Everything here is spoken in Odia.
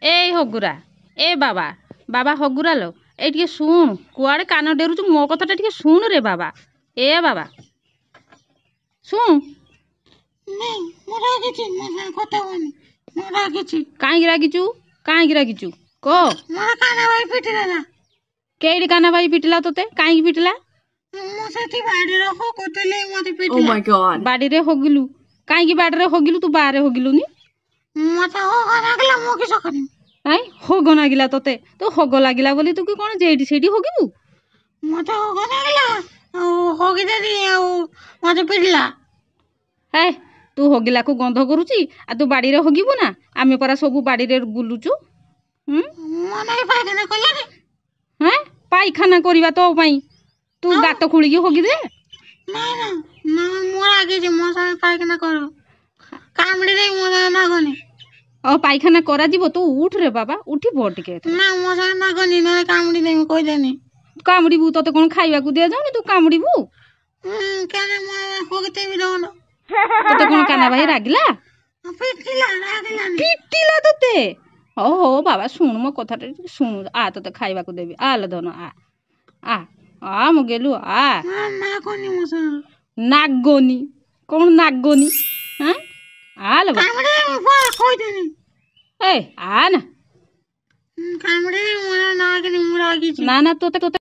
এই হগুরা এ বাবা বাবা হগুরা লো এই টিকে শুণ কুଆଡେ କାନ ଡେରୁଛୁ ମୋ କଥାଟା ଟିକେ ଶୁଣ ରେ ବାବା ଏ ବାବା ଶୁଣ କାହିଁକି ରାଗିଛୁ କହ କେଇଠି କାନା ଭାଇ ପିଟିଲା ତୋତେ କାହିଁକି ପିଟିଲା ବାଡିରେ ହଗିଲୁ କାହିଁକି ବାଡିରେ ହଗିଲୁ ତୁ ବାହାରେ ହଗିଲୁନି ହୋଗ ଲାଗିଲା ତୋତେ ତୁ ହୋଗ ଲାଗିଲା ବୋଲି ତୁ କି କଣ ଯେଇଠି ସେଇଠି ହଗିବୁ ହେ ତୁ ହଗିଲାକୁ ଗନ୍ଧ କରୁଛି ଆଉ ତୁ ବାଡିରେ ହଗିବୁ ନା ଆମେ ପରା ସବୁ ବାଡିରେ ବୁଲୁଛୁ ପାଇଖାନା କରିବା ତୋ ପାଇଁ ତୁ ଗାତ ଖୋଳିକି ହଗିଦେ ପାଇଖାନା କରାଯିବ ତୁ ଉଠରେ ବାବା ଉଠିବ ଟିକେ କାମୁଡିବୁ ତତେ କଣ ଖାଇବାକୁ ଦିଆଯାଉନି ତୁ କାମୁଡିବୁ ତତେ କଣ କାନା ଭାଇ ରାଗିଲା ପିଟିଲା ତତେ ହଉ ବାବା ଶୁଣୁ ମୋ କଥାଟା ଶୁଣୁ ଆ ତତେ ଖାଇବାକୁ ଦେବି ଆଲୋ ଧନ ଆ ମୁଁ ଗେଲୁ ନାଗନି କଣ ନାଗନି ଆଲୋ ଏ ଆ ନା ତୋତେ